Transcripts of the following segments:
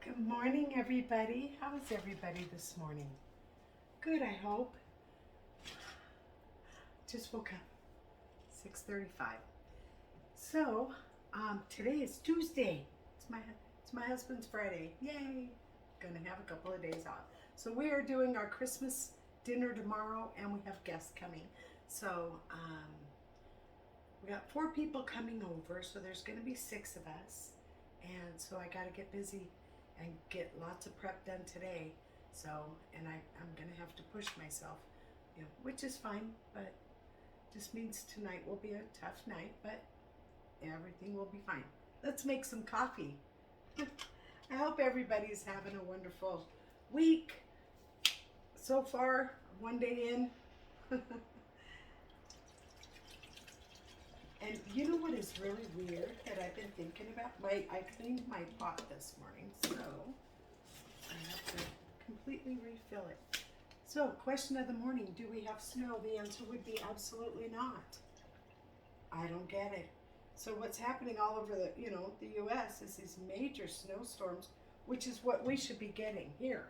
Good morning, everybody. How's everybody this morning? Good, I hope. Just woke up, 6:35. So, today is Tuesday. It's my husband's Friday. Yay! Gonna have a couple of days off. So we are doing our Christmas dinner tomorrow, and we have guests coming. So, we got 4 people coming over, so there's gonna be 6 of us. And so I gotta get busy and get lots of prep done today. So, and I'm gonna have to push myself, which is fine, but just means tonight will be a tough night, but everything will be fine. Let's make some coffee. I hope everybody's having a wonderful week. So far, one day in. And you know what is really weird that I've been thinking about? I cleaned my pot this morning, so I have to completely refill it. So, question of the morning, do we have snow? The answer would be absolutely not. I don't get it. So what's happening all over the US is these major snowstorms, which is what we should be getting here.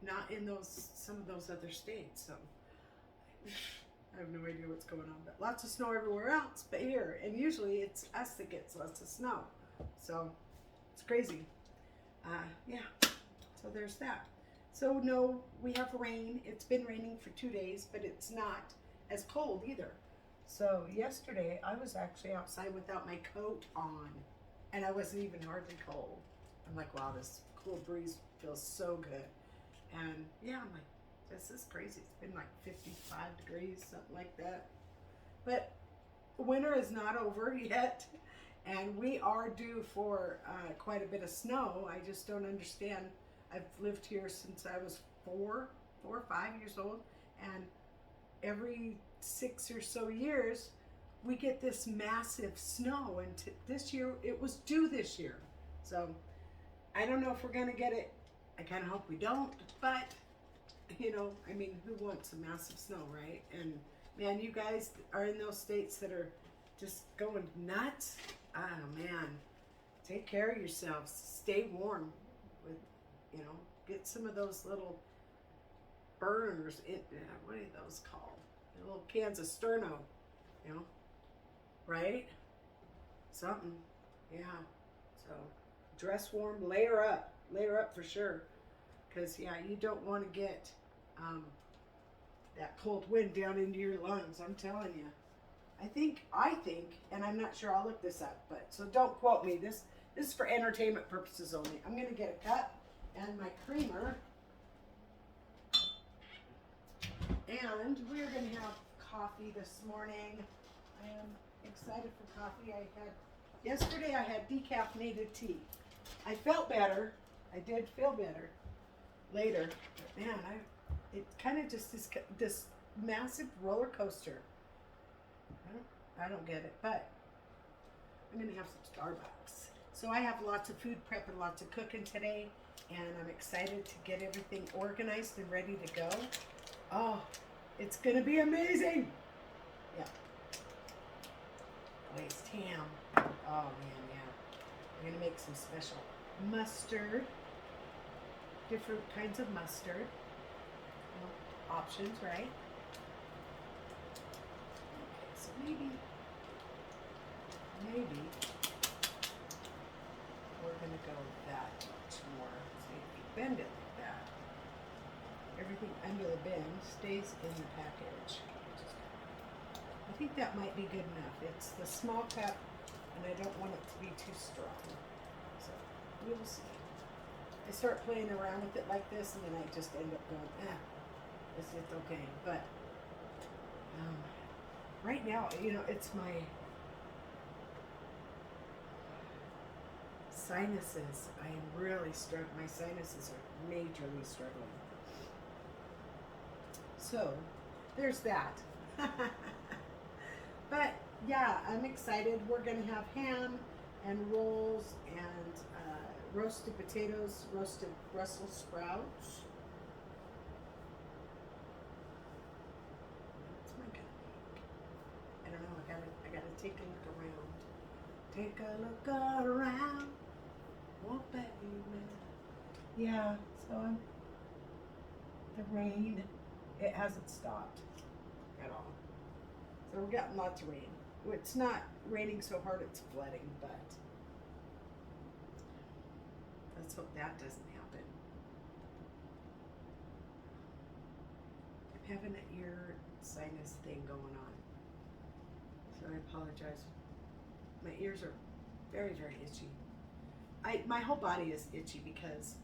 Not in some of those other states. So I have no idea what's going on, but lots of snow everywhere else but here. And usually it's us that gets lots of snow. So it's crazy. Yeah, so there's that. So no, we have rain. It's been raining for 2 days, but it's not as cold either. So yesterday I was actually outside without my coat on, and I wasn't even hardly cold. I'm like, wow, this cool breeze feels so good. And yeah, I'm like, this is crazy. It's been like 55 degrees, something like that. But winter is not over yet, and we are due for quite a bit of snow. I just don't understand. I've lived here since I was 4 or 5 years old, and every 6 or so years, we get this massive snow, and this year, it was due this year. So I don't know if we're gonna get it. I kind of hope we don't, but I mean, who wants a massive snow, right? And man, you guys are in those states that are just going nuts. Oh man, take care of yourselves. Stay warm with, get some of those little burners. What are those called? The little cans of Sterno, right? Something, yeah. So dress warm, layer up for sure. Because yeah, you don't want to get that cold wind down into your lungs. I'm telling you. I think, and I'm not sure. I'll look this up, but so don't quote me. This is for entertainment purposes only. I'm gonna get a cup and my creamer, and we're gonna have coffee this morning. I am excited for coffee. Yesterday I had decaffeinated tea. I felt better. I did feel better later. But man, it kind of just is this massive roller coaster. I don't get it, but I'm gonna have some Starbucks. So I have lots of food prep and lots of cooking today, and I'm excited to get everything organized and ready to go. Oh, it's gonna be amazing. Yeah. Glazed ham. Oh man, yeah. I'm gonna make some special mustard. Different kinds of mustard. Options, right? Okay, so maybe we're gonna go with that much more. So if you bend it like that, everything under the bend stays in the package. I think that might be good enough. It's the small cup, and I don't want it to be too strong. So we'll see. I start playing around with it like this, and then I just end up going, it's okay. But right now, it's my sinuses. I am really struggling. My sinuses are majorly struggling. So there's that. But yeah, I'm excited. We're gonna have ham and rolls and roasted potatoes, roasted Brussels sprouts. What's my gut? I don't know. I gotta take a look around. Take a look around. Oh baby, Yeah, so the rain, it hasn't stopped at all. So we're getting lots of rain. It's not raining so hard it's flooding, but let's hope that doesn't happen. I'm having an ear sinus thing going on, so I apologize. My ears are very, very itchy. My whole body is itchy because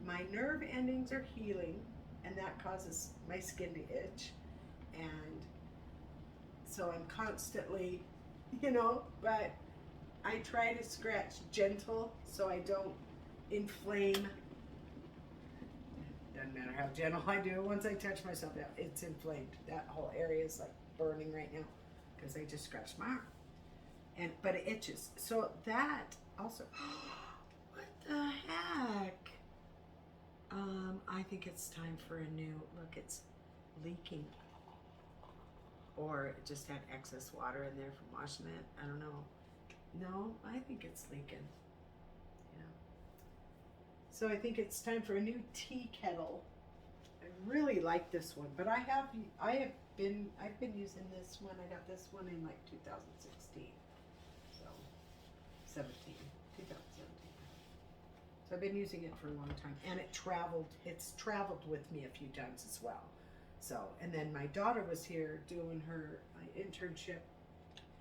my nerve endings are healing, and that causes my skin to itch, and so I'm constantly, but I try to scratch gentle so I don't inflame. Doesn't matter how gentle I do. Once I touch myself, it's inflamed. That whole area is like burning right now because I just scratched my arm, but it itches. So that also. What the heck? I think it's time for a new look. It's leaking, or it just had excess water in there from washing it. I don't know. No, I think it's leaking. Yeah. So I think it's time for a new tea kettle. I really like this one, but I've been using this one. I got this one in like 2016, so 2017. So I've been using it for a long time, and it's traveled with me a few times as well. So, and then my daughter was here doing her internship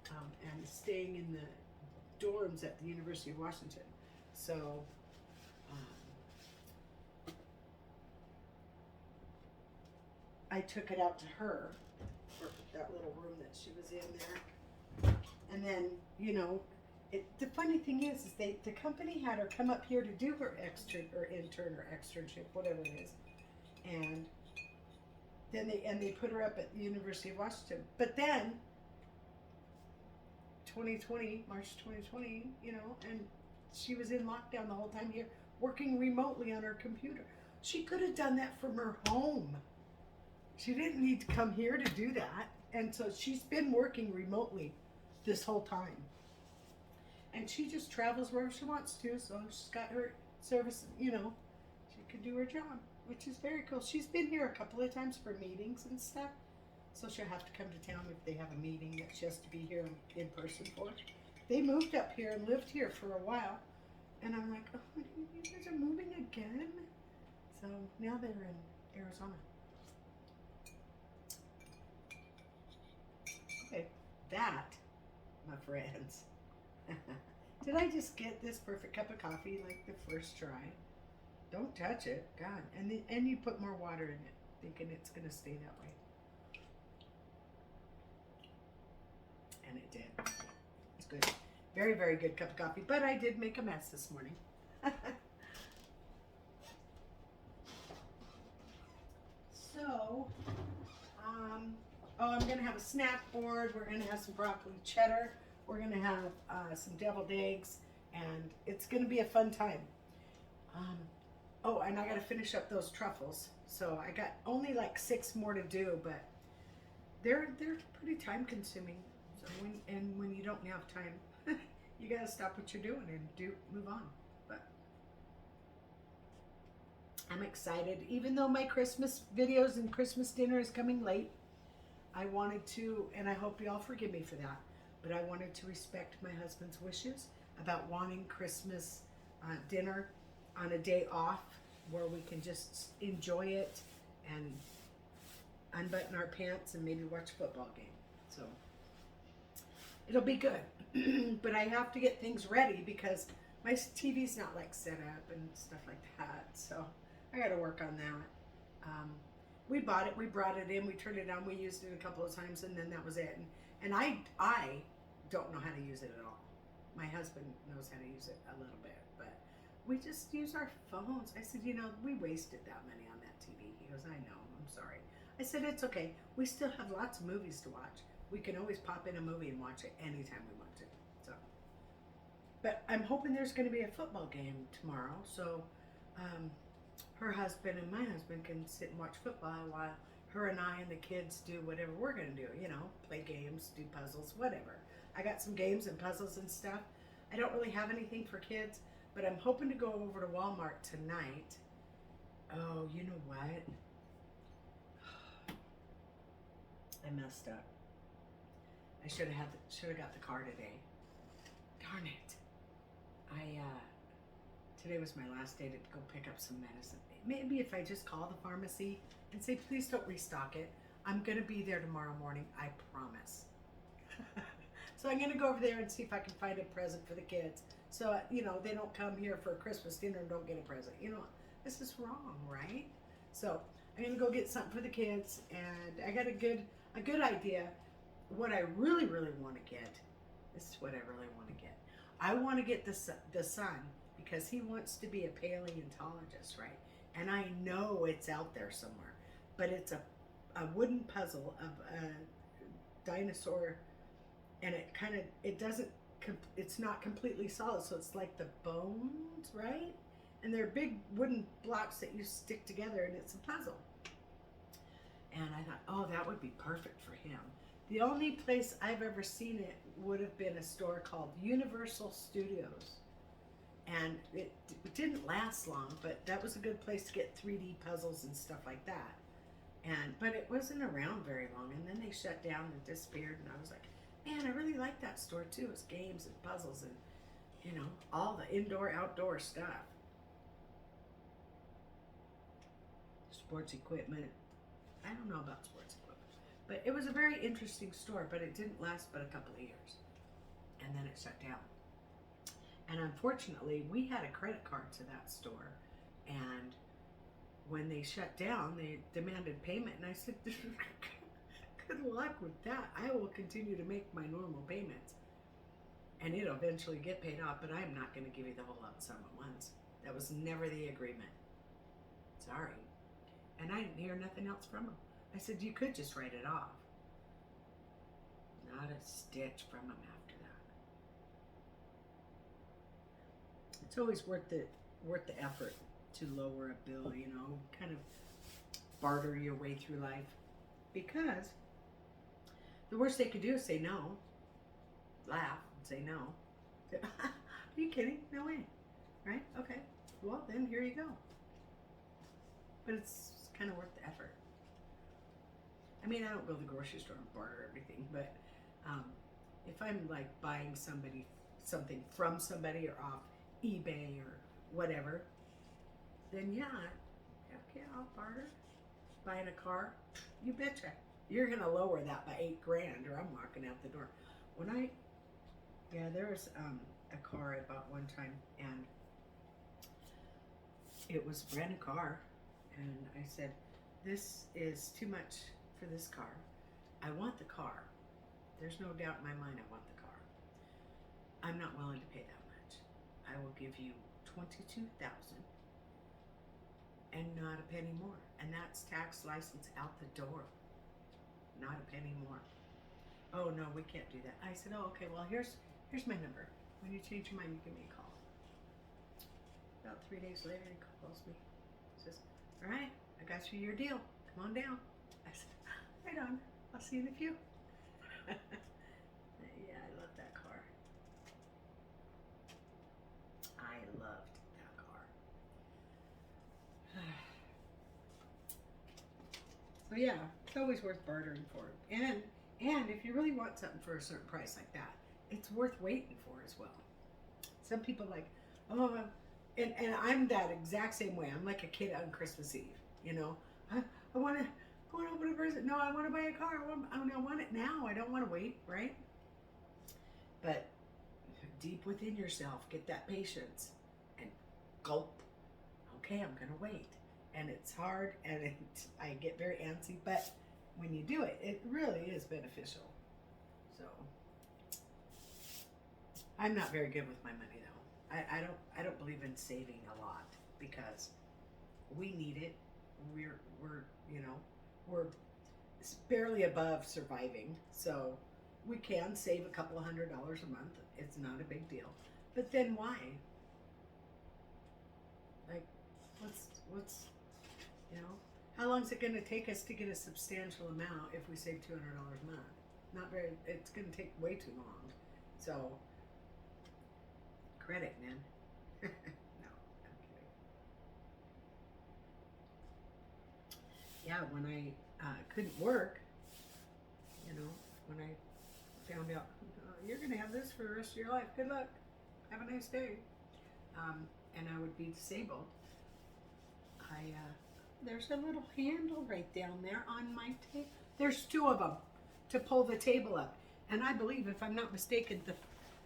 and staying in the dorms at the University of Washington. So, I took it out to her for that little room that she was in there, and then the funny thing is the company had her come up here to do her intern or externship, whatever it is, and then they put her up at the University of Washington. But then 2020, March 2020, and she was in lockdown the whole time here, working remotely on her computer. She could have done that from her home. She didn't need to come here to do that, and so she's been working remotely this whole time. And she just travels wherever she wants to, so she's got her service, she can do her job, which is very cool. She's been here a couple of times for meetings and stuff, so she'll have to come to town if they have a meeting that she has to be here in person for. They moved up here and lived here for a while, and I'm like, oh, you guys are moving again? So now they're in Arizona. Okay, that, my friends. Did I just get this perfect cup of coffee like the first try? Don't touch it, God. And you put more water in it, thinking it's gonna stay that way. And it did. It's good. Very, very good cup of coffee. But I did make a mess this morning. So, I'm gonna have a snack board. We're gonna have some broccoli cheddar. We're gonna have some deviled eggs, and it's gonna be a fun time. And I gotta finish up those truffles. So I got only like 6 more to do, but they're pretty time consuming. So when you don't have time, you gotta stop what you're doing and move on. But I'm excited, even though my Christmas videos and Christmas dinner is coming late. I wanted to, and I hope y'all forgive me for that, but I wanted to respect my husband's wishes about wanting Christmas dinner on a day off where we can just enjoy it and unbutton our pants and maybe watch a football game. So it'll be good. But I have to get things ready because my TV's not like set up and stuff like that. So I got to work on that. We bought it, we brought it in, we turned it on, we used it a couple of times, and then that was it. And I don't know how to use it at all. My husband knows how to use it a little bit, but we just use our phones. I said, we wasted that money on that TV. He goes, I know, I'm sorry. I said, it's okay. We still have lots of movies to watch. We can always pop in a movie and watch it anytime we want to. So, but I'm hoping there's going to be a football game tomorrow, so her husband and my husband can sit and watch football while her and I and the kids do whatever we're going to do, play games, do puzzles, whatever. I got some games and puzzles and stuff. I don't really have anything for kids, But I'm hoping to go over to Walmart tonight. Oh, you know what? I messed up. I should have got the car today. Darn it. Today was my last day to go pick up some medicine. Maybe if I just call the pharmacy and say, please don't restock it. I'm going to be there tomorrow morning. I promise. So I'm going to go over there and see if I can find a present for the kids. So, they don't come here for a Christmas dinner and don't get a present. This is wrong, right? So I'm going to go get something for the kids. And I got a good idea. What I really, really want to get, this is what I really want to get. I want to get the son, because he wants to be a paleontologist, right? And I know it's out there somewhere, but it's a wooden puzzle of a dinosaur, and it's not completely solid, so it's like the bones, right? And they're big wooden blocks that you stick together, and it's a puzzle. And I thought, oh, that would be perfect for him. The only place I've ever seen it would have been a store called Universal Studios. And it didn't last long, but that was a good place to get 3D puzzles and stuff like that. But it wasn't around very long, and then they shut down and disappeared, and I was like, man, I really like that store too. It's games and puzzles and, all the indoor, outdoor stuff. Sports equipment. I don't know about sports equipment, but it was a very interesting store, but it didn't last but a couple of years. And then it shut down. And unfortunately, we had a credit card to that store. And when they shut down, they demanded payment. And I said, good luck with that. I will continue to make my normal payments. And it'll eventually get paid off, but I'm not going to give you the whole lump sum at once. That was never the agreement. Sorry. And I didn't hear nothing else from them. I said, you could just write it off. Not a stitch from them after that. It's always worth the effort to lower a bill, kind of barter your way through life. Because the worst they could do is say no. Laugh and say no. Are you kidding? No way. Right? Okay. Well, then here you go. But it's kind of worth the effort. I mean, I don't go to the grocery store and barter everything, but if I'm like buying something from somebody or off eBay or whatever, then yeah, I'll barter. Buying a car, you betcha. You're gonna lower that by $8,000 or I'm walking out the door. There was a car I bought one time, and it was a brand new car, and I said, this is too much for this car. I want the car. There's no doubt in my mind I want the car. I'm not willing to pay that much. I will give you $22,000 and not a penny more. And that's tax, license out the door. Not a penny more. Oh no, we can't do that. I said, oh okay, well here's my number. When you change your mind, you give me a call. About 3 days later, he calls me. He says, all right, I got you your deal. Come on down. I said, right on. I'll see you in a few. Yeah, I love that car. I loved that car. So yeah, it's always worth bartering for it. And if you really want something for a certain price like that, it's worth waiting for as well. Some people like, oh, and I'm that exact same way. I'm like a kid on Christmas Eve, I want to open a present. No, I want to buy a car. I want it now. I don't want to wait, right? But deep within yourself, get that patience and gulp. Okay, I'm going to wait. And it's hard, and I get very antsy, but when you do it, it really is beneficial. So, I'm not very good with my money though. I don't believe in saving a lot because we need it. We're barely above surviving, so we can save a couple of $100 a month. It's not a big deal. But then why? Like, what's how long is it going to take us to get a substantial amount if we save $200 a month? Not very. It's going to take way too long. So, credit, man. No, I'm kidding. Yeah, when I couldn't work, you know, when I found out you're going to have this for the rest of your life, good luck, have a nice day, and I would be disabled, there's a little handle right down there on my table. There's two of them to pull the table up. And I believe, if I'm not mistaken,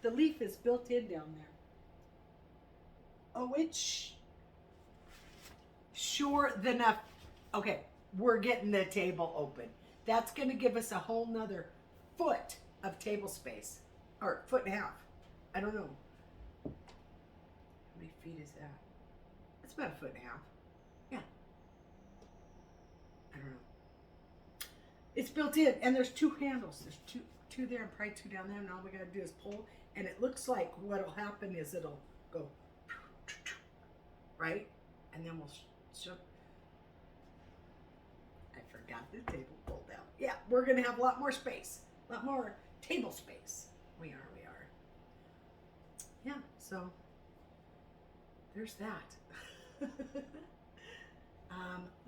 the leaf is built in down there. Oh, it's sure enough. Okay, we're getting the table open. That's going to give us a whole nother foot of table space. Or foot and a half. I don't know. How many feet is that? It's about a foot and a half. Yeah. I don't know. It's built in, and there's two handles. There's two there and probably two down there, and all we gotta do is pull. And it looks like what'll happen is it'll go right, and then we'll show. I forgot the table pulled out. Yeah, we're gonna have a lot more space, a lot more table space. We are. Yeah, so there's that.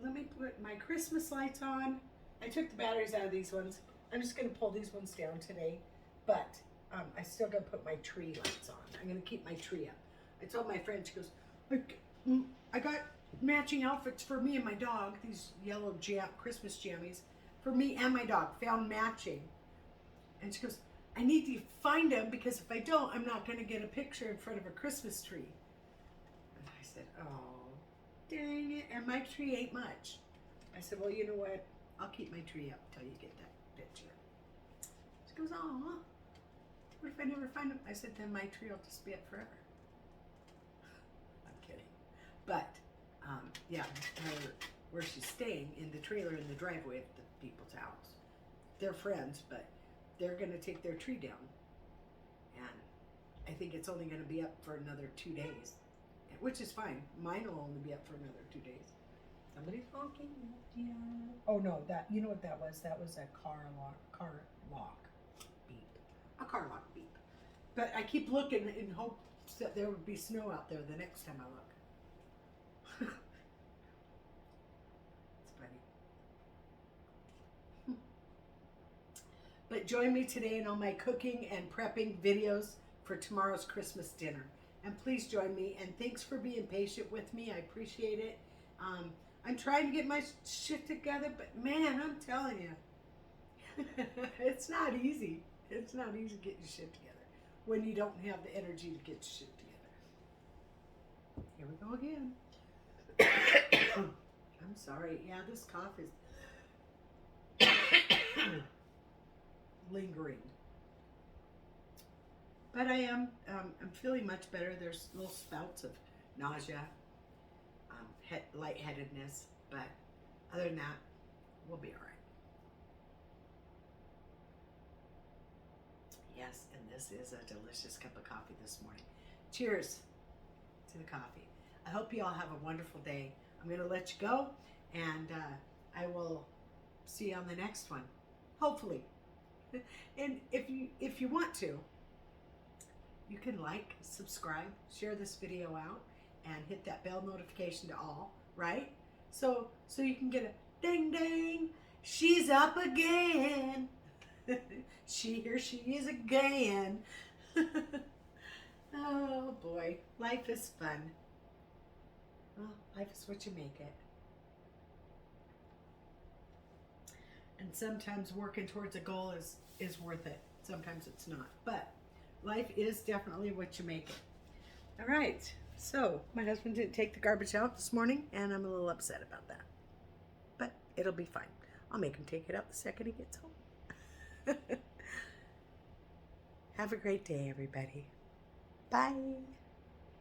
Let me put my Christmas lights on. I took the batteries out of these ones. I'm just going to pull these ones down today, but I still got to put my tree lights on. I'm going to keep my tree up. I told my friend, she goes, I got matching outfits for me and my dog, these yellow Christmas jammies, for me and my dog, found matching. And she goes, I need to find them because if I don't, I'm not going to get a picture in front of a Christmas tree. And I said, oh, dang it. And my tree ain't much. I said, well, you know what? I'll keep my tree up until you get that picture. She goes, aw, what if I never find them? I said, then my tree will just be up forever. I'm kidding. But, yeah, where she's staying, in the trailer in the driveway of the people's house. They're friends, but they're going to take their tree down. And I think it's only going to be up for another 2 days, which is fine. Mine will only be up for another 2 days. Somebody's honking. Yeah. Oh no, you know what that was? That was a car lock beep. A car lock beep. But I keep looking in hopes that there would be snow out there the next time I look. It's funny. But join me today in all my cooking and prepping videos for tomorrow's Christmas dinner. And please join me. And thanks for being patient with me. I appreciate it. I'm trying to get my shit together, but man, I'm telling you, it's not easy. It's not easy to get your shit together when you don't have the energy to get your shit together. Here we go again. I'm sorry. Yeah, this cough is lingering. But I am, I'm feeling much better. There's little spouts of nausea, lightheadedness, but other than that, we'll be all right. Yes, and this is a delicious cup of coffee this morning. Cheers to the coffee. I hope you all have a wonderful day. I'm going to let you go, and I will see you on the next one, hopefully. And if you want to, you can like, subscribe, share this video out, and hit that bell notification to all, right? So you can get a ding ding, she's up again. She is again. Oh boy, life is fun. Well, life is what you make it. And sometimes working towards a goal is worth it. Sometimes it's not. But life is definitely what you make it. All right. So my husband didn't take the garbage out this morning, and I'm a little upset about that. But it'll be fine. I'll make him take it out the second he gets home. Have a great day, everybody. Bye.